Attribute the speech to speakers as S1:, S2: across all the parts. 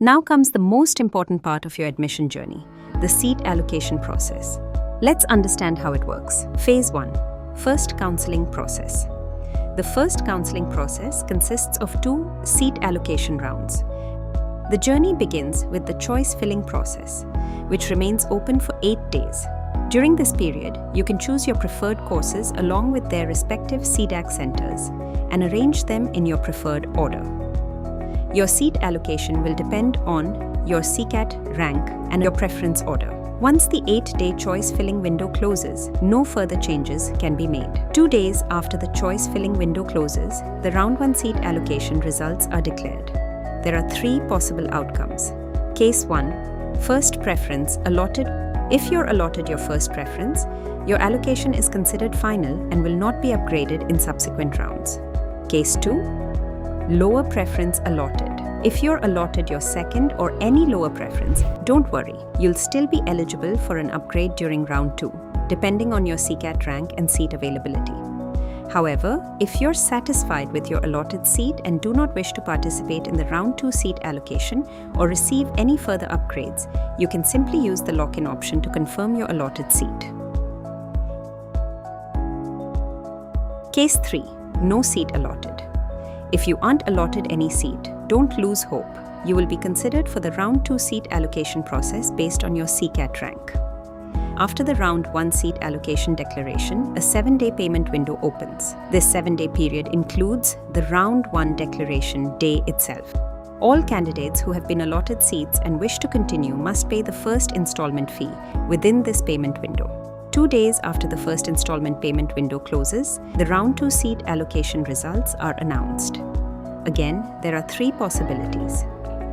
S1: Now comes the most important part of your admission journey, the seat allocation process. Let's understand how it works. Phase 1. First counselling process. The first counselling process consists of 2 seat allocation rounds. The journey begins with the choice filling process, which remains open for 8 days. During this period, you can choose your preferred courses along with their respective CDAC centers and arrange them in your preferred order. Your seat allocation will depend on your CCAT rank and your preference order. Once the 8-day choice filling window closes, no further changes can be made. 2 days after the choice filling window closes, the Round 1 seat allocation results are declared. There are 3 possible outcomes. Case 1. First preference allotted. If you're allotted your first preference, your allocation is considered final and will not be upgraded in subsequent rounds. Case 2. Lower preference allotted. If you're allotted your second or any lower preference, don't worry, you'll still be eligible for an upgrade during round 2, depending on your CCAT rank and seat availability. However, if you're satisfied with your allotted seat and do not wish to participate in the round 2 seat allocation or receive any further upgrades, you can simply use the lock-in option to confirm your allotted seat. Case 3. No seat allotted. If you aren't allotted any seat, don't lose hope. You will be considered for the round 2 seat allocation process based on your CCAT rank. After the round 1 seat allocation declaration, a 7-day payment window opens. This 7-day period includes the round 1 declaration day itself. All candidates who have been allotted seats and wish to continue must pay the first installment fee within this payment window. 2 days after the first installment payment window closes, the round 2 seat allocation results are announced. Again, there are 3 possibilities.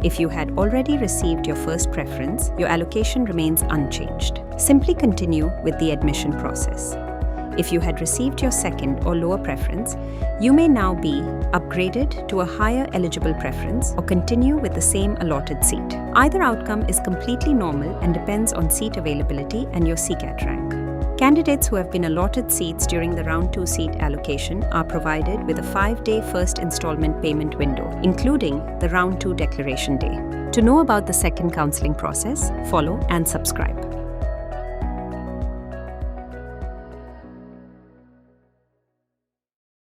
S1: If you had already received your first preference, your allocation remains unchanged. Simply continue with the admission process. If you had received your second or lower preference, you may now be upgraded to a higher eligible preference or continue with the same allotted seat. Either outcome is completely normal and depends on seat availability and your CCAT rank. Candidates who have been allotted seats during the round 2 seat allocation are provided with a 5-day first installment payment window, including the round 2 declaration day. To know about the second counselling process, follow and subscribe.